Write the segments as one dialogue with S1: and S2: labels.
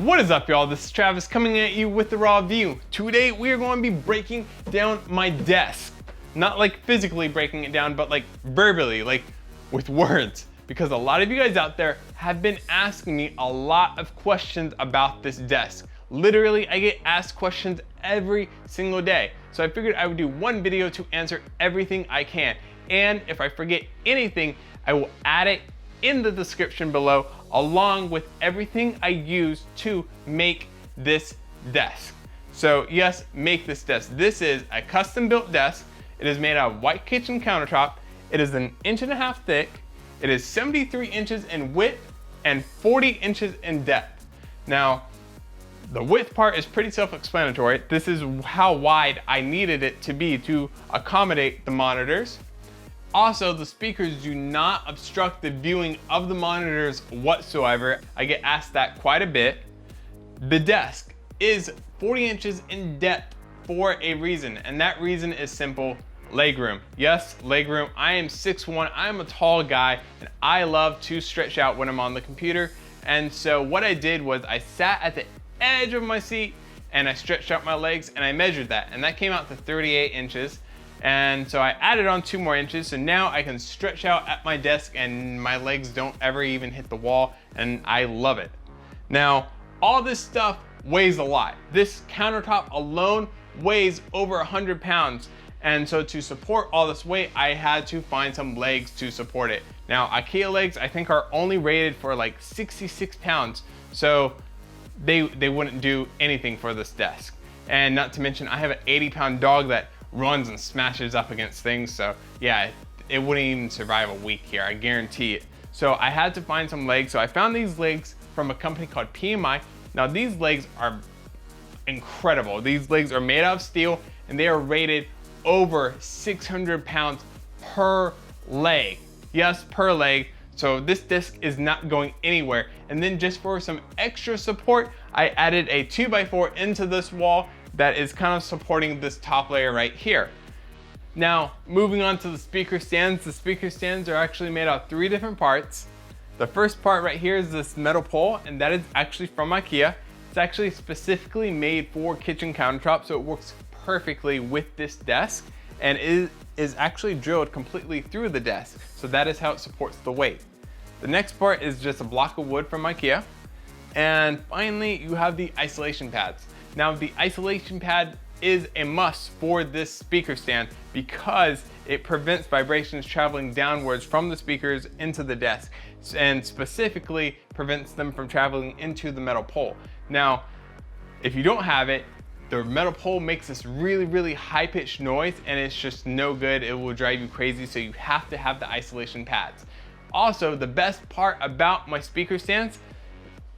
S1: What is up, y'all? This is Travis coming at you with the raw view. Today we are going to be breaking down my desk. Not like physically breaking it down, but like verbally, like with words. Because a lot of you guys out there have been asking me a lot of questions about this desk. Literally, I get asked questions every single day. So I figured I would do one video to answer everything I can. And if I forget anything, I will add it in the description below, along with everything I use to make this desk. So yes, make this desk. This is a custom built desk. It is made out of white kitchen countertop. It is 1.5 inches thick. It is 73 inches in width and 40 inches in depth. Now, the width part is pretty self-explanatory. This is how wide I needed it to be to accommodate the monitors. Also, the speakers do not obstruct the viewing of the monitors whatsoever. I get asked that quite a bit. The desk is 40 inches in depth for a reason, and that reason is simple: legroom. Yes, legroom. I am 6'1", I am a tall guy, and I love to stretch out when I'm on the computer. And so what I did was I sat at the edge of my seat and I stretched out my legs and I measured that, and that came out to 38 inches. And so I added on 2 more inches, so now I can stretch out at my desk and my legs don't ever even hit the wall, and I love it. Now, all this stuff weighs a lot. This countertop alone weighs over 100 pounds. And so to support all this weight, I had to find some legs to support it. Now, Ikea Legs, I think, are only rated for like 66 pounds. So they wouldn't do anything for this desk. And not to mention, I have an 80-pound dog that runs and smashes up against things. So yeah, it wouldn't even survive a week here, I guarantee it. So I had to find some legs. So I found these legs from a company called PMI. Now these legs are incredible. These legs are made out of steel and they are rated over 600 pounds per leg. Yes, per leg. So this disc is not going anywhere. And then just for some extra support, I added a 2x4 into this wall that is kind of supporting this top layer right here. Now, moving on to the speaker stands. The speaker stands are actually made out of 3 different parts. The first part right here is this metal pole, and that is actually from Ikea. It's actually specifically made for kitchen countertops, so it works perfectly with this desk, and it is actually drilled completely through the desk. So that is how it supports the weight. The next part is just a block of wood from Ikea. And finally, you have the isolation pads. Now, the isolation pad is a must for this speaker stand because it prevents vibrations traveling downwards from the speakers into the desk, and specifically prevents them from traveling into the metal pole. Now, if you don't have it, the metal pole makes this really high-pitched noise, and it's just no good. It will drive you crazy, so you have to have the isolation pads. Also, the best part about my speaker stands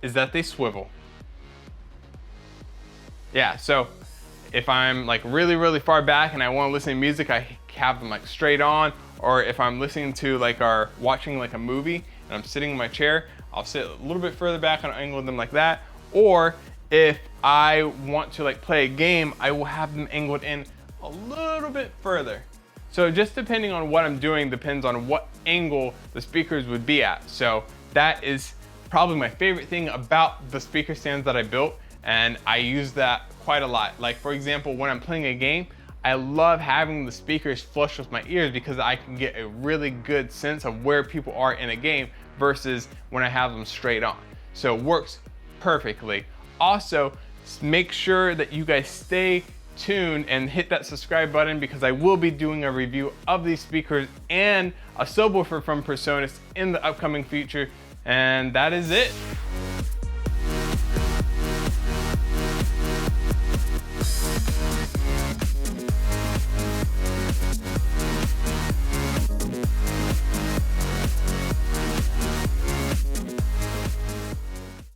S1: is that they swivel. Yeah, so if I'm like really far back and I want to listen to music, I have them like straight on. Or if I'm listening to like watching like a movie and I'm sitting in my chair, I'll sit a little bit further back and angle them like that. Or if I want to like play a game, I will have them angled in a little bit further. So just depending on what I'm doing depends on what angle the speakers would be at. So that is probably my favorite thing about the speaker stands that I built, and I use that quite a lot. Like for example, when I'm playing a game, I love having the speakers flush with my ears because I can get a really good sense of where people are in a game versus when I have them straight on. So it works perfectly. Also, make sure that you guys stay tuned and hit that subscribe button because I will be doing a review of these speakers and a subwoofer from Personas in the upcoming future. And that is it.